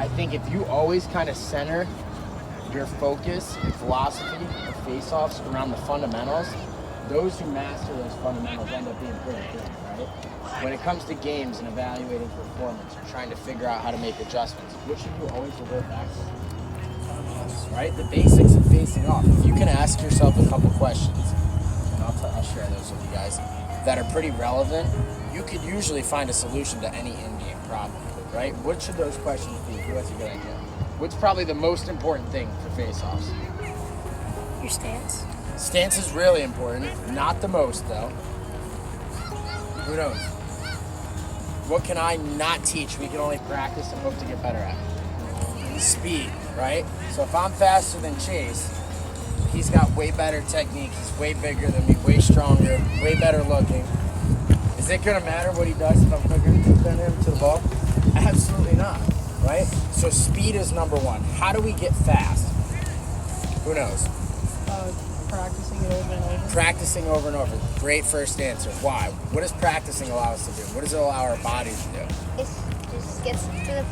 I think if you always kind of center your focus and philosophy of face-offs around the fundamentals, those who master those fundamentals end up being pretty good, right? When it comes to games and evaluating performance, or trying to figure out how to make adjustments, what should you always revert back to? Right? The basics of facing off. If you can ask yourself a couple questions, and I'll share those with you guys, that are pretty relevant, you could usually find a solution to any in-game problem, right? What should those questions be? What's a good idea? What's probably the most important thing for face-offs? Your stance. Stance is really important. Not the most, though. Who knows? What can I not teach? We can only practice and hope to get better at. Speed, right? So if I'm faster than Chase, he's got way better technique. He's way bigger than me, way stronger, way better looking. Is it going to matter what he does if I'm quicker than him to the ball? Absolutely not, right? So speed is number one. How do we get fast? Who knows? Practicing it over and over. Practicing over and over. Great first answer. Why? What does practicing allow us to do? What does it allow our bodies to do? It just gets to the.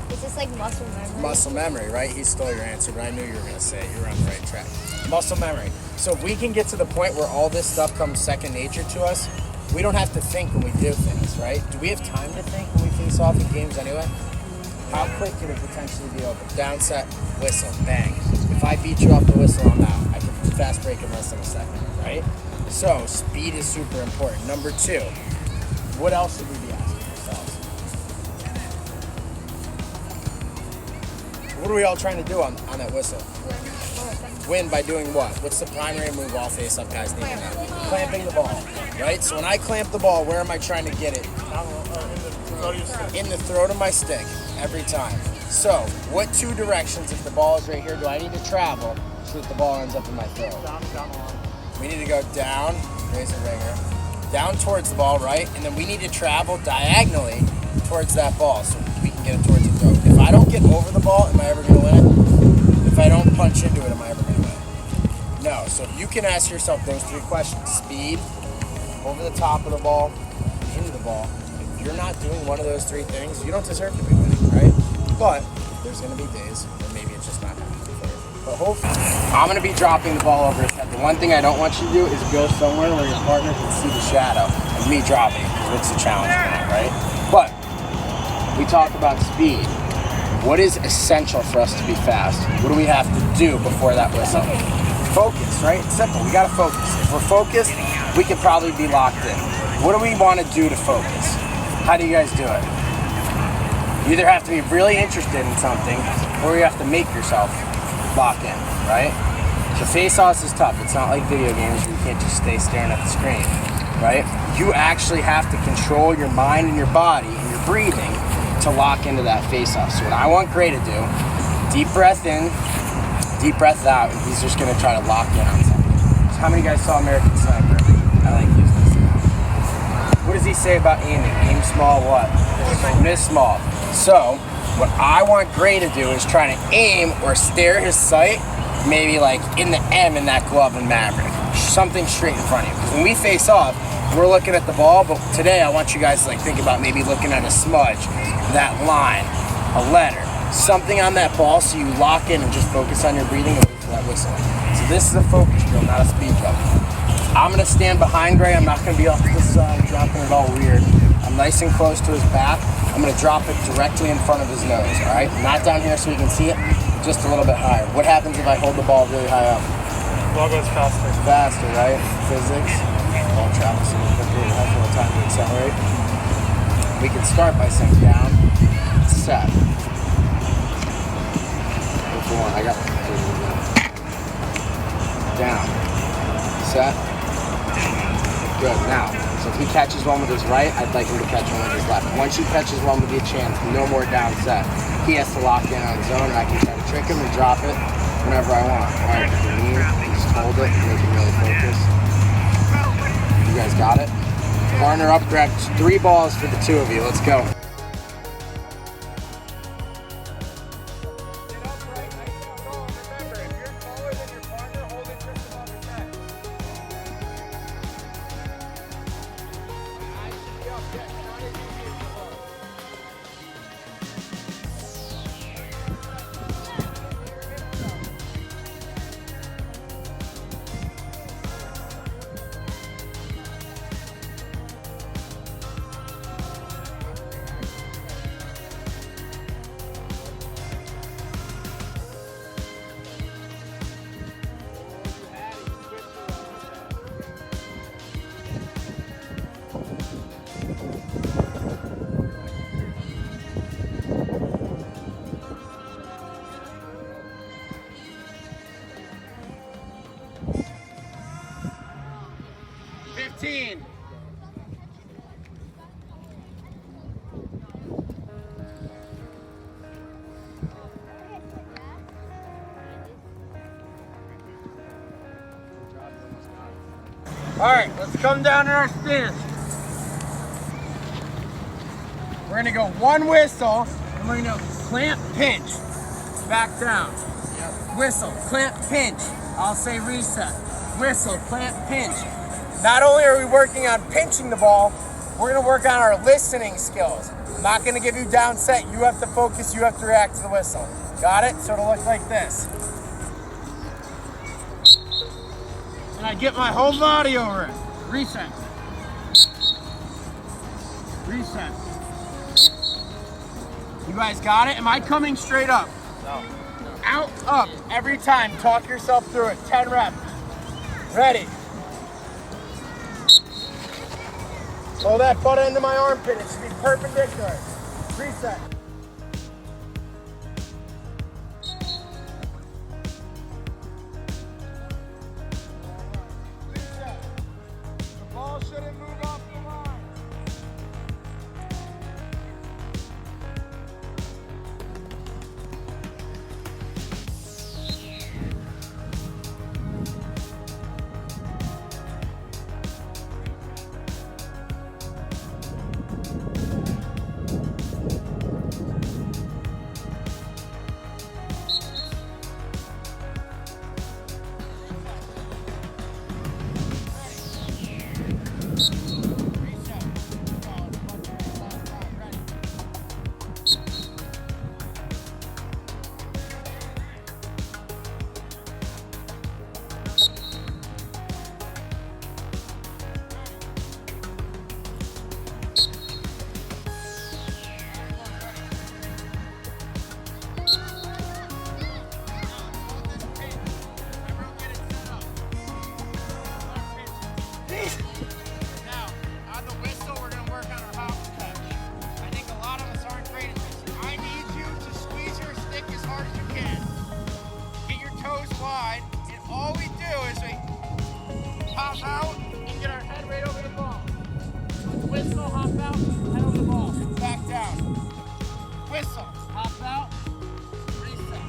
It's just like muscle memory. Muscle memory, right? He stole your answer, but I knew you were going to say it. You're on the right track. Muscle memory. So if we can get to the point where all this stuff comes second nature to us, we don't have to think when we do things, right? Do we have time to think when we face off in games anyway? How quick can it potentially be over? Down set, whistle, bang. If I beat you off the whistle, I'm out. I can fast break in less than a second, right? So speed is super important. Number two, what else should we be asking ourselves? What are we all trying to do on that whistle? Win by doing what? What's the primary move all face-up guys need to know? Clamping the ball, right? So when I clamp the ball, where am I trying to get it? In the throat of my stick, every time. So, what two directions, if the ball is right here, do I need to travel so that the ball ends up in my throat? Down the line. We need to go down, raise a ringer, down towards the ball, right? And then we need to travel diagonally towards that ball so we can get it towards the throat. If I don't get over the ball, am I ever going to win it? If I don't punch into it, am I ever going to win it? No. So you can ask yourself those three questions. Speed, over the top of the ball, into the ball. If you're not doing one of those three things, you don't deserve to be winning, right? But there's going to be days where maybe it's just not happening for you. But hopefully, I'm going to be dropping the ball over his head. The one thing I don't want you to do is go somewhere where your partner can see the shadow of me dropping. What's the challenge in that, right? But we talked about speed. What is essential for us to be fast? What do we have to do before that whistle? Focus, right? It's simple. We got to focus. If we're focused, we could probably be locked in. What do we want to do to focus? How do you guys do it? You either have to be really interested in something, or you have to make yourself lock in, right? So face-offs is tough. It's not like video games where you can't just stay staring at the screen, right? You actually have to control your mind and your body and your breathing to lock into that face-off. So what I want Gray to do, deep breath in, deep breath out, and he's just gonna try to lock in on something. So how many guys saw American Sniper? I like using this now. What does he say about aiming? Aim small, what? Miss small. So what I want Gray to do is try to aim or stare his sight, maybe like in the M in that glove in Maverick. Something straight in front of you. Because when we face off, we're looking at the ball, but today I want you guys to like think about maybe looking at a smudge, that line, a letter, something on that ball so you lock in and just focus on your breathing and wait for that whistle. So this is a focus drill, not a speed drill. I'm gonna stand behind Gray. I'm not gonna be off to the side, dropping it all weird. I'm nice and close to his back. I'm gonna drop it directly in front of his nose, all right? Not down here so he can see it, just a little bit higher. What happens if I hold the ball really high up? Ball goes faster. Faster, right? Physics. Ball travels a little quicker, we'll have more time to accelerate. We can start by saying down, set. I got down, set. Good. Now, so if he catches one with his right, I'd like him to catch one with his left. Once he catches one with the chance, no more down set. He has to lock in on his own, and I can try to trick him and drop it whenever I want. All right, if you need, just hold it and make him really focus. You guys got it? Partner up, grab 3 balls for the 2 of you. Let's go. All right, let's come down in our stance. We're gonna go one whistle, and we're gonna clamp, pinch, back down. Whistle, clamp, pinch. I'll say reset. Whistle, clamp, pinch. Not only are we working on pinching the ball, we're gonna work on our listening skills. I'm not gonna give you down set. You have to focus, you have to react to the whistle. Got it? So it'll look like this. And I get my whole body over it. Reset. Reset. You guys got it? Am I coming straight up? No. Out, up, every time. Talk yourself through it. 10 reps. Ready. Pull that butt into my armpit. It should be perpendicular. Reset. Reset. The ball shouldn't move off the line. Now, on the whistle, we're going to work on our hop catch. I think a lot of us aren't great at this. I need you to squeeze your stick as hard as you can. Get your toes wide, and all we do is we hop out and get our head right over the ball. Whistle, hop out, head over the ball. Back down. Whistle, hop out, reset.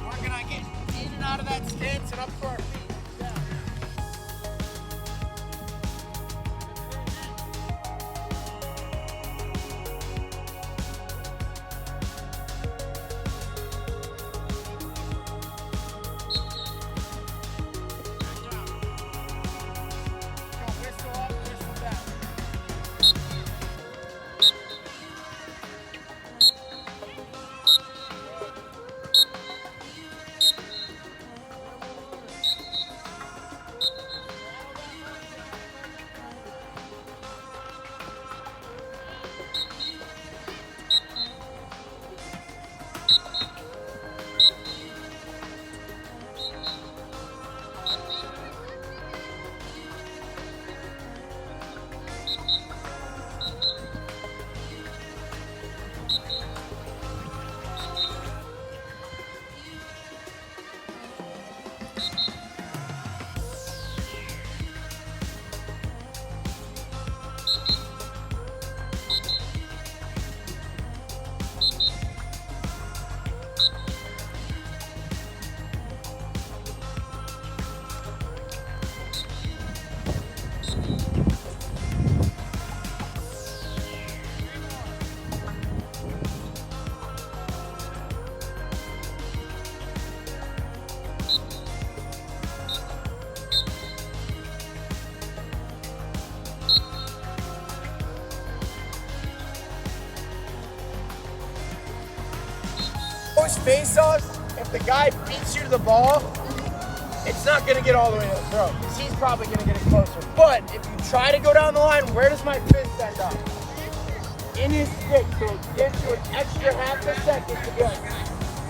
Working on getting in and out of that stance and up to our feet. Down. Most face-offs, if the guy beats you to the ball, it's not going to get all the way to the throat, because he's probably going to get it closer. But if you try to go down the line, where does my fist end up? In his stick, so it gives you an extra half a second to go.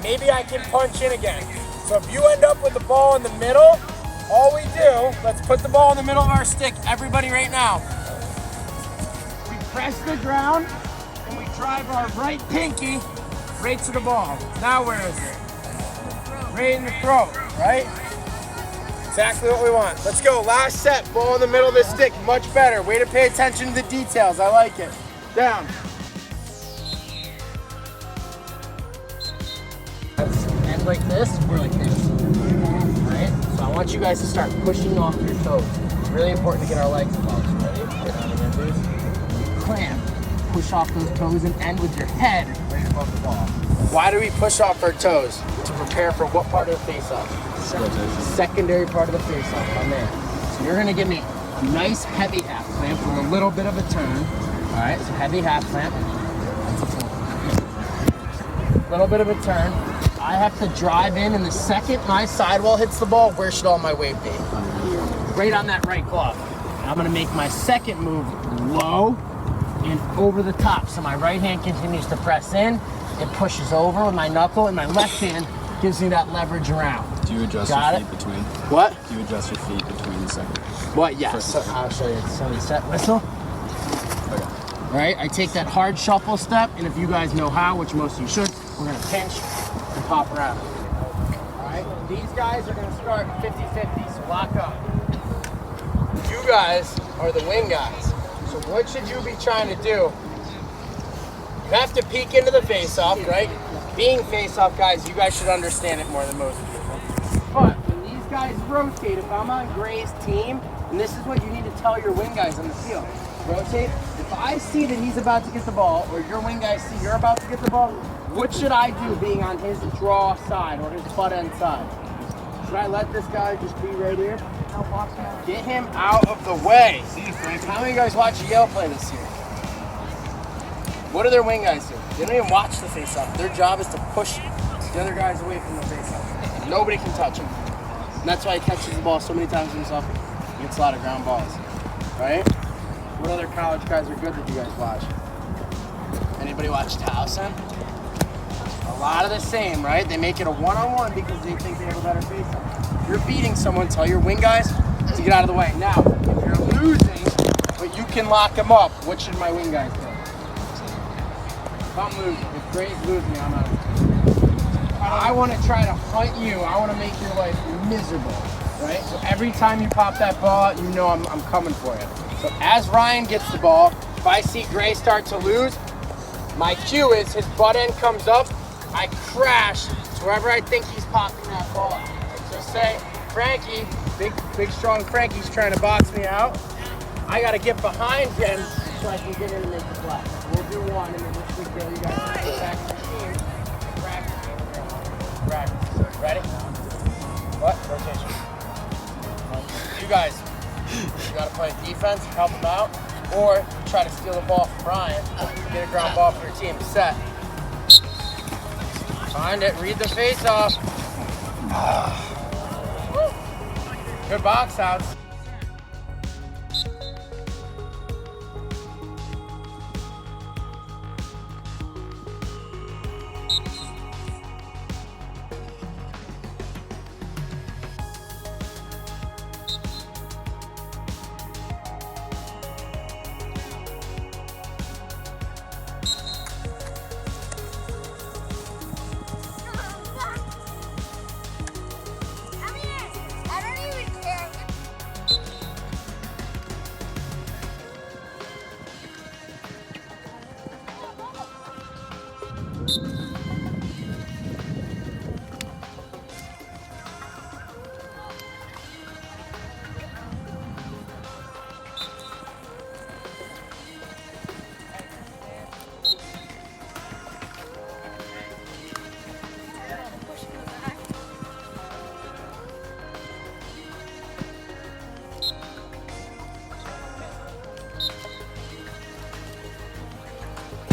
Maybe I can punch in again. So if you end up with the ball in the middle, all we do, let's put the ball in the middle of our stick, everybody right now. We press the ground, and we drive our right pinky right to the ball. Now where is it? Right in the throat, right? Exactly what we want. Let's go. Last set. Ball in the middle of the stick. Much better. Way to pay attention to the details. I like it. Down. And like this, we're like this. Alright? So I want you guys to start pushing off your toes. Really important to get our legs involved. Ready? Get on again, dude. Clamp. Push off those toes and end with your head right above the ball. Why do we push off our toes? To prepare for what part of the face-off? Secondary part of the face-off, my man. So you're gonna give me a nice heavy half clamp with a little bit of a turn. All right, so heavy half clamp. A little bit of a turn. I have to drive in, and the second my sidewall hits the ball, where should all my weight be? Right on that right glove. And I'm gonna make my second move low and over the top. So my right hand continues to press in. It pushes over with my knuckle, and my left hand gives me that leverage around. Do you adjust your feet between? What? Do you adjust your feet between the second? What? Yes. So I'll show you. So the set whistle. Okay. Right? I take that hard shuffle step, and if you guys know how, which most of you should, we're gonna pinch and pop around. All right? These guys are gonna start 50-50, so lock up. You guys are the wing guys. So what should you be trying to do? You have to peek into the face-off, right? Being face-off guys, you guys should understand it more than most people. But when these guys rotate, if I'm on Gray's team, and this is what you need to tell your wing guys on the field. Rotate. If I see that he's about to get the ball, or your wing guys see you're about to get the ball, what should I do being on his draw side or his butt end side? Should I let this guy just be right here? Get him out of the way. How many of you guys watch Yale play this year? What do their wing guys do? They don't even watch the face-off. Their job is to push the other guys away from the face-off. Nobody can touch him. And that's why he catches the ball so many times himself. He gets a lot of ground balls. Right? What other college guys are good that you guys watch? Anybody watch Towson? A lot of the same, right? They make it a one-on-one because they think they have a better face-off. You're beating someone, tell your wing guys to get out of the way. Now, if you're losing, but you can lock them up, what should my wing guys do? If I'm losing, if Gray's losing, I'm out. I want to try to hunt you. I want to make your life miserable, right? So every time you pop that ball, you know I'm coming for you. So as Ryan gets the ball, if I see Gray start to lose, my cue is his butt end comes up, I crash to wherever I think he's popping that ball. So say, Frankie, big strong Frankie's trying to box me out. I got to get behind him so I can get in and make the play. We'll do one, and then this week, you guys can go back to your team. Practice. Ready? What? Rotation. You guys, you got to play defense, help him out, or try to steal the ball from Ryan, get a ground ball for your team. Set. Find it, read the face off. Good box outs.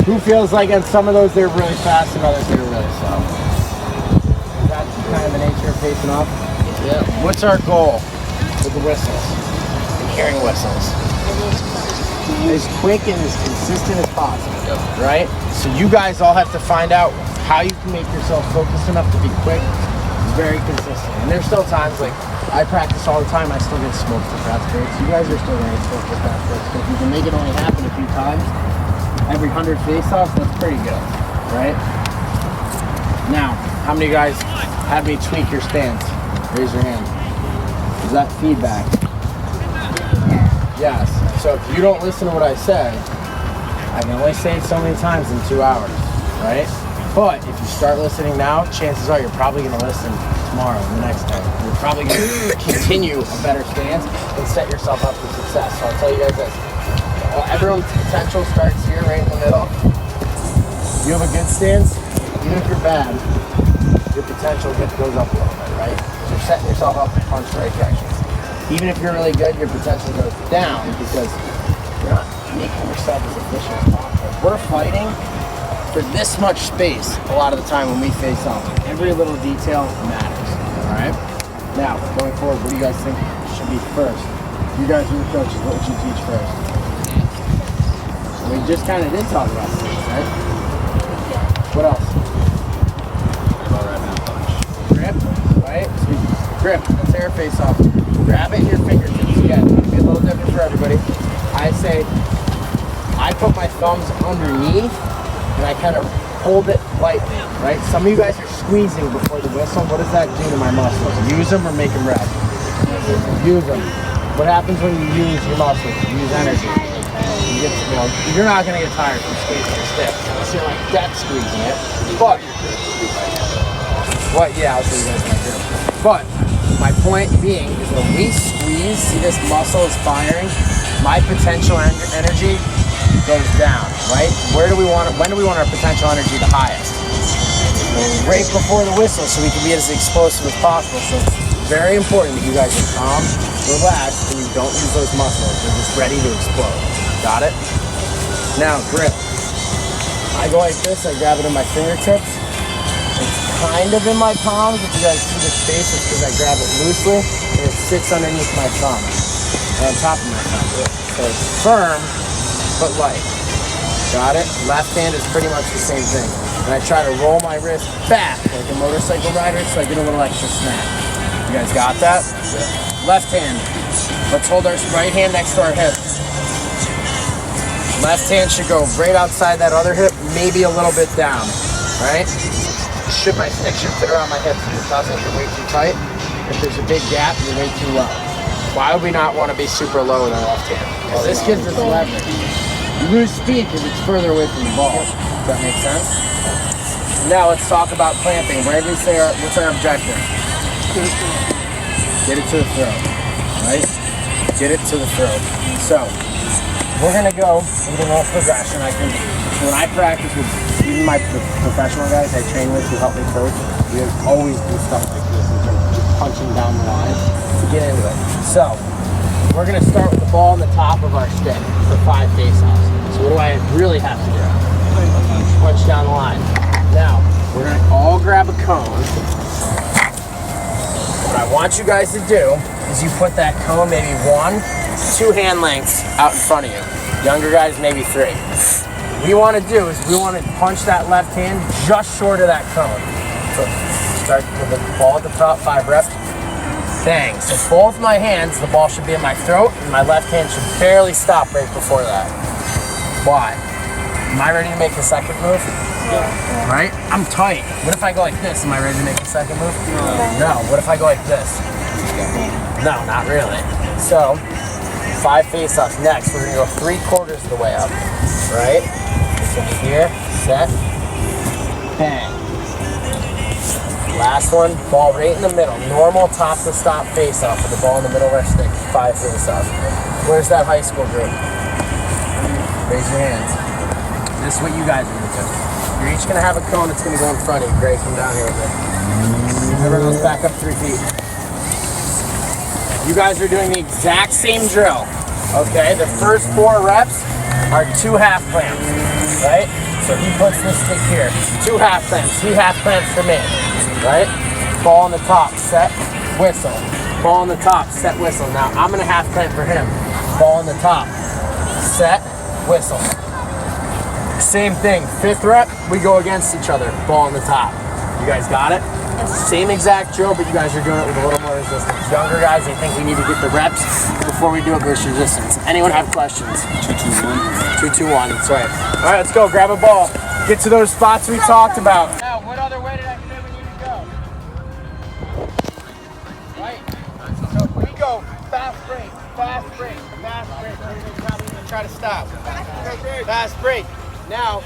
Who feels like in some of those they're really fast and others they're really slow? That's kind of the nature of facing off. Yeah. What's our goal with the whistles? And hearing whistles. As quick and as consistent as possible, right? So you guys all have to find out how you can make yourself focused enough to be quick, very consistent. And there's still times like I practice all the time, I still get smoked for fast breaks. You guys are still getting smoked for fast breaks. But if you can make it only happen a few times, every 100 face-offs, that's pretty good, right? Now, how many of you guys have me tweak your stance? Raise your hand. Is that feedback? Yes. So if you don't listen to what I say, I can only say it so many times in 2 hours, right? But if you start listening now, chances are you're probably going to listen tomorrow, the next day. You're probably going to continue a better stance and set yourself up for success. So I'll tell you guys this. Everyone's potential starts here, right in the middle. You have a good stance, even if you're bad, your potential goes up a little bit, right? You're setting yourself up to punch the right directions. Even if you're really good, your potential goes down because you're not making yourself as efficient as possible. We're fighting for this much space a lot of the time when we face off. Every little detail matters, all right? Now, going forward, what do you guys think should be first? You guys are the coaches, what would you teach first? We just kind of did talk about things, right? What else? Grip, right? So grip, let's air face off. Grab it in your fingertips. Again, it'll be a little different for everybody. I say, I put my thumbs underneath and I kind of hold it lightly, right? Some of you guys are squeezing before the whistle. What does that do to my muscles? Use them or make them red? Use them. What happens when you use your muscles? You use energy. You're not going to get tired from squeezing your stick. So you're like that squeezing it. But, yeah, I'll show you guys my grip. But, my point being is when we squeeze, see this muscle is firing, my potential energy goes down, right? When do we want our potential energy the highest? Right before the whistle, so we can be as explosive as possible. So it's very important that you guys are calm, relaxed, and you don't use those muscles. They're just ready to explode. Got it? Now, grip. I go like this, I grab it in my fingertips. It's kind of in my palms. If you guys see the space, it's because I grab it loosely, and it sits underneath my thumb, or on top of my thumb. So it's firm, but light. Got it? Left hand is pretty much the same thing. And I try to roll my wrist back like a motorcycle rider so I get a little extra snap. You guys got that? Yeah. Left hand. Let's hold our right hand next to our hip. Left hand should go right outside that other hip, maybe a little bit down, right? My stick should fit around my hips. If it doesn't, you're way too tight. If there's a big gap, you're way too low. Why would we not want to be super low with our left hand? Because this gives us leverage. You lose speed because it's further away from the ball. Does that make sense? Now let's talk about clamping. Where do we say what's our objective? Get it to the throat, right? Get it to the throat. So we're gonna go with a little progression. When I practice with even my professional guys I train with who help me coach, we always do stuff like this in terms of just punching down the line to get into it. So we're gonna start with the ball on the top of our stick for 5 face-offs. So what do I really have to do? Punch down the line. Now, we're gonna all grab a cone. What I want you guys to do is you put that cone maybe 1, 2 hand lengths out in front of you. Younger guys, maybe 3. What we want to do is we want to punch that left hand just short of that cone. So start with the ball at the top, 5 reps. Bang. So both my hands, the ball should be in my throat, and my left hand should barely stop right before that. Why? Am I ready to make the second move? Yeah. Right? I'm tight. What if I go like this? Am I ready to make the second move? No. What if I go like this? No, not really. So 5 face-offs. Next, we're gonna go 3/4 of the way up. Right? So here, set, bang. Last one, ball right in the middle. Normal top to stop face-off with the ball in the middle of our stick. 5 face-offs. Where's that high school group? Raise your hands. This is what you guys are gonna do. You're each gonna have a cone that's gonna go in front of you. Great, come down here with it. Everyone goes back up 3 feet. You guys are doing the exact same drill. Okay, the first 4 reps are 2 half clamps, right? So he puts this stick here. 2 half clamps, 3 half clamps for me, right? Ball on the top, set, whistle. Ball on the top, set, whistle. Now I'm gonna half clamp for him. Ball on the top, set, whistle. Same thing, 5th rep, we go against each other. Ball on the top. You guys got it? Same exact drill, but you guys are doing it with a little more resistance. Younger guys, they think we need to get the reps before we do it versus resistance. Anyone have questions? 2, 2, 1, that's right. All right, let's go, grab a ball. Get to those spots we talked about. Now, what other way did I say we need to go? Right. So we go fast break, fast break, fast break. We're probably gonna try to stop. Fast break. Now,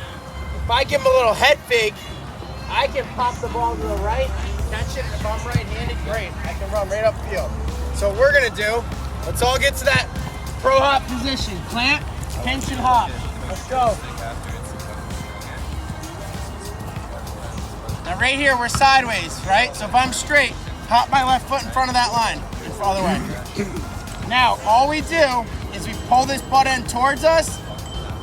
if I give him a little head fake, I can pop the ball to the right, catch it. If I'm right-handed, great. I can run right upfield. So what we're gonna do, let's all get to that pro hop position. Clamp, pinch, and hop. Let's go. Now right here, we're sideways, right? So if I'm straight, hop my left foot in front of that line. The other way. Now, all we do is we pull this butt end towards us.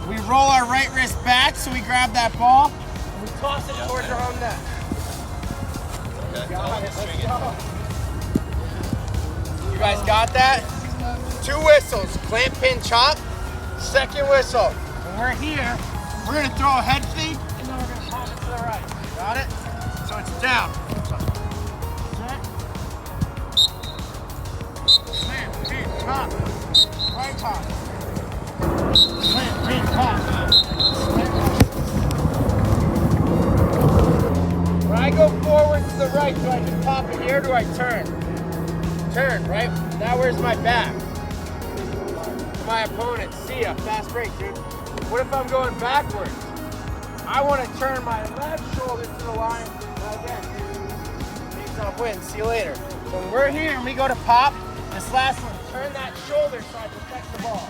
We roll our right wrist back so we grab that ball. And we toss it towards our own net. Let's go. You guys got that? 2 whistles. Clamp, pin, chop. Second whistle. When we're here, we're going to throw a head fake and then we're going to pop it to the right. Got it? So it's down. Set. Clamp, pin, chop. Right top. Clamp, pin, chop. When I go forward to the right, do I just pop it here or do I turn? Turn, right? Now where's my back? My opponent. See ya. Fast break, dude. What if I'm going backwards? I want to turn my left shoulder to the line. And again, face-off wins. See you later. So when we're here and we go to pop, this last one, turn that shoulder so I protect the ball.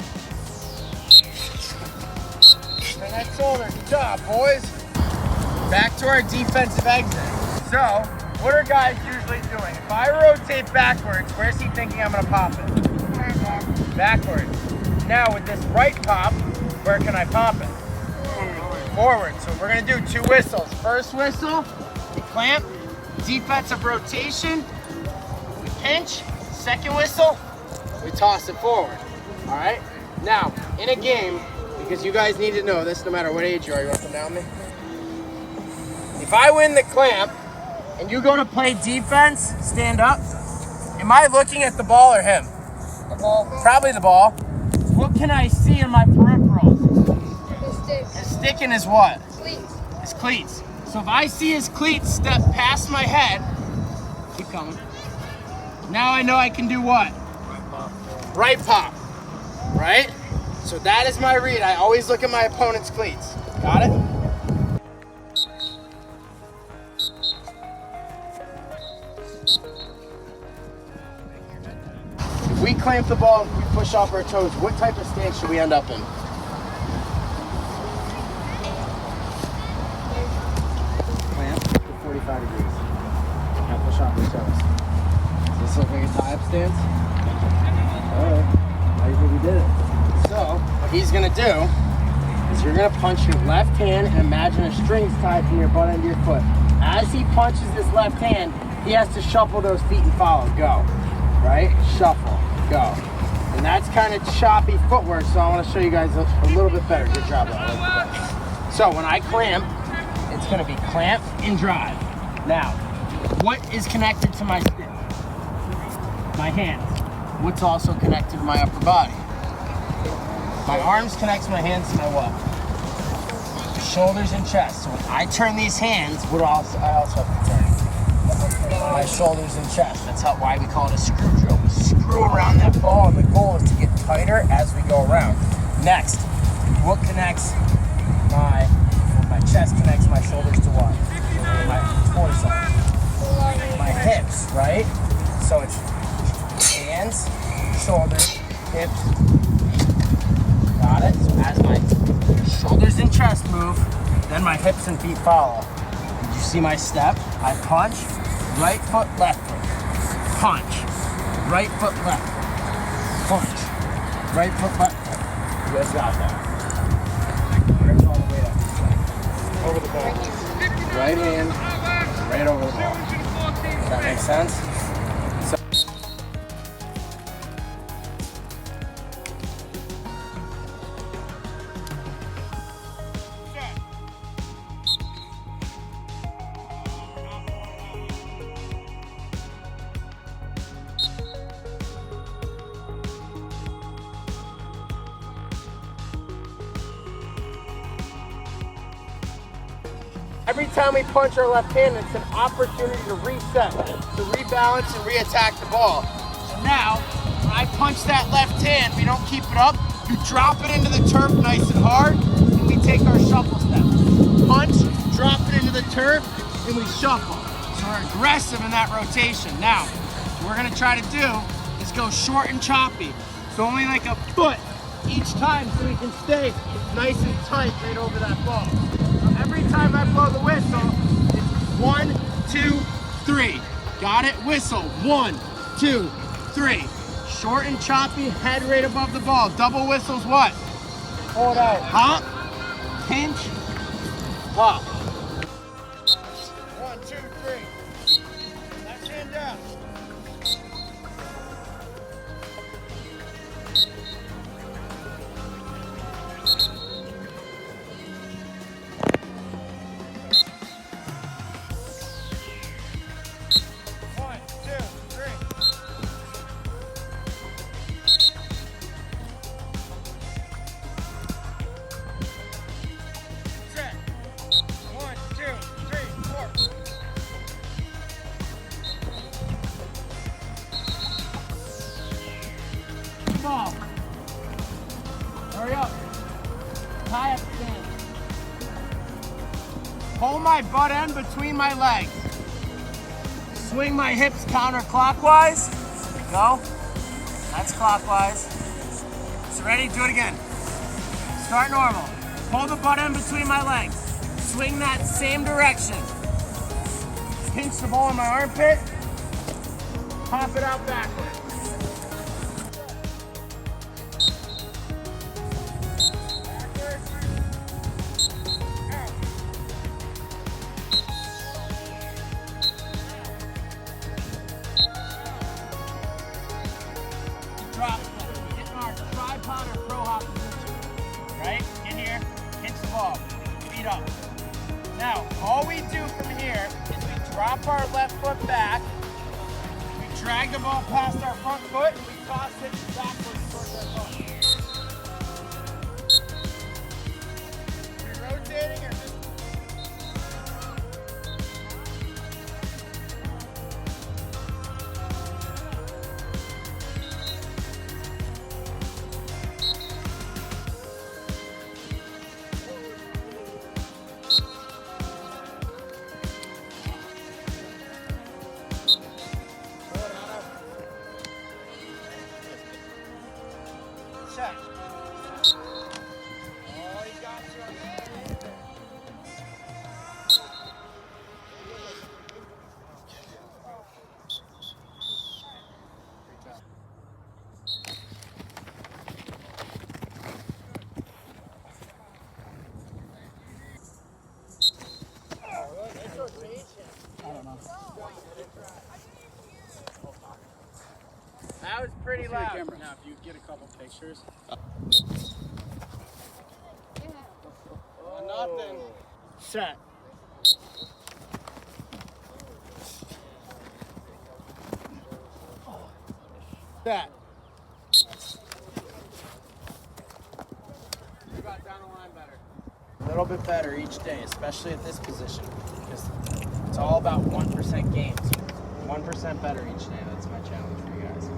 Turn that shoulder. Good job, boys. Back to our defensive exit. So, what are guys usually doing? If I rotate backwards, where's he thinking I'm going to pop it? Backwards. Now, with this right pop, where can I pop it? Forward. So we're going to do 2 whistles. First whistle, we clamp. Defensive rotation, we pinch. Second whistle, we toss it forward. All right? Now, in a game, because you guys need to know this no matter what age you are, you want to come down with me? If I win the clamp and you go to play defense, stand up, am I looking at the ball or him? The ball. Probably the ball. What can I see in my peripherals? The stick. His stick and his what? Cleats. His cleats. So if I see his cleats step past my head, keep coming. Now I know I can do what? Right pop. Right? So that is my read. I always look at my opponent's cleats. Got it? If we clamp the ball, we push off our toes, what type of stance should we end up in? Clamp to 45 degrees. Now push off your toes. Does this look like a tie-up stance? Alright. Now you think we did it. So, what he's gonna do is you're gonna punch your left hand and imagine a string's tied from your butt end to your foot. As he punches this left hand, he has to shuffle those feet and follow. Go. Right? Shuffle. Go. And that's kind of choppy footwork, so I want to show you guys a little bit better. Good job, Alex. So when I clamp, it's going to be clamp and drive. Now, what is connected to my stick? My hands. What's also connected to my upper body? My arms connect my hands to my what? Shoulders and chest. So when I turn these hands, what else I also have to turn? My shoulders and chest. That's why we call it a screw drill. We screw around that ball, and the goal is to get tighter as we go around. Next, what connects my chest connects my shoulders to what? My torso. My hips, right? So it's hands, shoulders, hips. Got it? So as my shoulders and chest move, then my hips and feet follow. Did you see my step? I punch. Right foot, left foot. Punch. Right foot, left foot. Punch. Right foot, left foot. You guys got that. Grip all the way up. Over the ball. Right hand, right over the ball. Does that make sense? Every time we punch our left hand, it's an opportunity to reset, to rebalance and re-attack the ball. So now, when I punch that left hand, we don't keep it up, you drop it into the turf nice and hard, and we take our shuffle step. Punch, drop it into the turf, and we shuffle. So we're aggressive in that rotation. Now, what we're gonna try to do is go short and choppy. So only like a foot each time so we can stay nice and tight right over that ball. So every time I blow the whistle, it's 1, 2, 3. Got it? Whistle. 1, 2, 3. Short and choppy, head right above the ball. Double whistles what? Hold out. Hop, pinch, hop. 1, 2, 3. Left hand down. Ball. Hurry up. Tie up stand. Hold my butt end between my legs. Swing my hips counterclockwise. Go. That's clockwise. So ready? Do it again. Start normal. Hold the butt end between my legs. Swing that same direction. Pinch the ball in my armpit. Pop it out backwards. Drop, getting our tripod or pro hop position, right? In here, pinch the ball, feet up. Now, all we do from here is we drop our left foot back, we drag the ball past our front foot, and we toss it backwards towards our foot. You're rotating or just check. Oh, he got you on that. Nice rotation. I don't know. That was pretty loud. Now, if you get a couple pictures. Nothing. Set. Set. You got down the line better. A little bit better each day, especially at this position, because it's all about 1% gains. 1% better each day. That's my challenge for you guys.